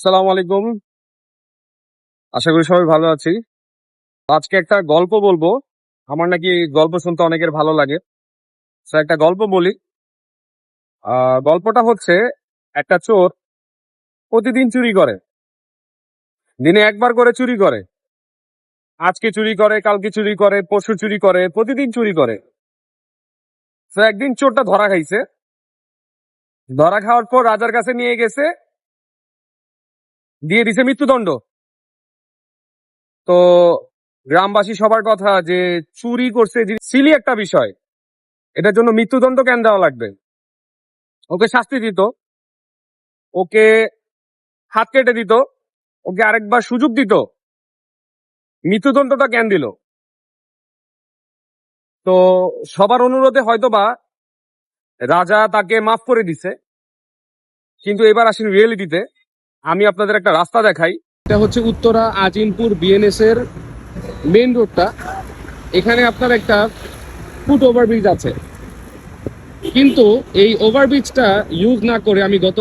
আসসালামু আলাইকুম। আশা করি সবাই ভালো আছি। আজকে একটা গল্প বলবো। আমার নাকি গল্প শুনতে অনেকের ভালো লাগে। একটা গল্প বলি। গল্পটা হচ্ছে, একটা চোর প্রতিদিন চুরি করে। দিনে একবার করে চুরি করে। আজকে চুরি করে, কালকে চুরি করে, পরশু চুরি করে, প্রতিদিন চুরি করে। একদিন চোরটা ধরা খাইছে। ধরা খাওয়ার পর রাজার কাছে নিয়ে গেছে, দিয়ে দিছে মৃত্যুদণ্ড। তো গ্রামবাসী সবার কথা যে চুরি করছে, যে সিলি একটা বিষয়, এটার জন্য মৃত্যুদণ্ড কেন দেওয়া লাগবে? ওকে শাস্তি দিত, ওকে হাত কেটে দিত, ওকে আরেকবার সুযোগ দিত। মৃত্যুদণ্ডটা কেন দিল? তো সবার অনুরোধে হয়তোবা রাজা তাকে মাফ করে দিছে। কিন্তু এবার আসেন রিয়েলিটিতে। আমি আপনাদের একটা রাস্তা দেখাই। এটা হচ্ছে উত্তরা আজিমপুর বিএনএস এর মেইন রোডটা। এখানে আপনার একটা ফুট ওভারব্রিজ আছে, কিন্তু এই ওভারব্রিজটা ইউজ না করে আমি গত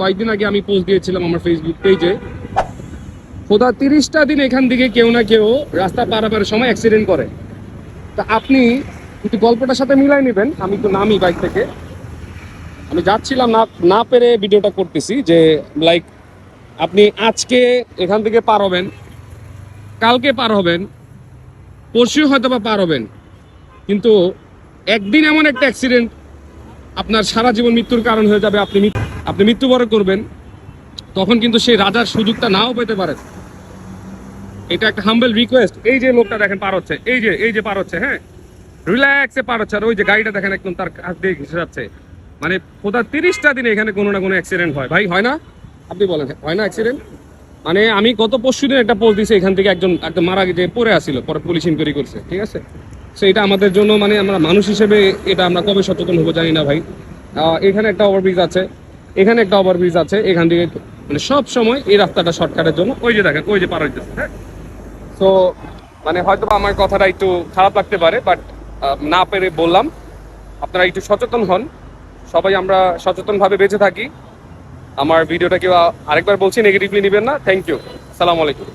কয়েকদিন আগে আমি পোস্ট দিয়েছিলাম আমার ফেসবুক পেজে। খোদা 30টা দিন এখান থেকে কেউ না কেউ রাস্তা পারাপারের সময় অ্যাক্সিডেন্ট করে। তা আপনি একটু গল্পটার সাথে মিলাই নেবেন। আমি তো নামি বাইক থেকে, আমি যাচ্ছিলাম, না না পেরে ভিডিওটা করতেছি যে লাইক আপনি আজকে এখান থেকে পার হবেন, কালকে পার হবেন, পরশু হয়তো বা পার হবেন, কিন্তু একদিন এমন একটা অ্যাক্সিডেন্ট আপনার সারা জীবন মৃত্যুর কারণ হয়ে যাবে। আপনি মৃত্যুবরণ করবেন, তখন কিন্তু সেই রাজার সুযোগটা নাও পেতে পারেন। এটা একটা হাম্বল রিকোয়েস্ট। এই যে লোকটা দেখেন পার হচ্ছে, এই যে পার হচ্ছে, হ্যাঁ, রিল্যাক্সে পার হচ্ছে। আর ওই যে গাড়িটা দেখেন একদম তার কাছ দিয়ে ঘেসে যাচ্ছে। মানে খোদা 30টা দিনে এখানে কোনো না কোনো অ্যাক্সিডেন্ট হয়। ভাই হয় না? আপনি বলেন হয় না অ্যাক্সিডেন্ট? মানে আমি গত পরশু দিন একটা পোস্ট দিয়েছি, এখান থেকে একজন একদম মারা গিয়ে পড়ে আসছিল, পরে পুলিশ ইনকোয়ারি করছে, ঠিক আছে? সো এটা আমাদের জন্য, মানে আমরা মানুষ হিসেবে এটা আমরা কবে সচেতন হবো জানি না ভাই। এখানে একটা ওভারব্রিজ আছে, এখানে একটা ওভারব্রিজ আছে, এখান থেকে মানে সব সময় এই রাস্তাটা শর্টকাটের জন্য ওই যে দেখেন ওই যে পার হইতেছে, হ্যাঁ। সো মানে হয়তো আমার কথাটা একটু খারাপ লাগতে পারে, বাট না পেরে বললাম। আপনারা একটু সচেতন হন, সবাই আমরা সচেতনভাবে বেঁচে থাকি। আমার ভিডিওটা কেউ, আরেকবার বলছি, নেগেটিভলি নেবেন না। Thank you. আসসালামু আলাইকুম।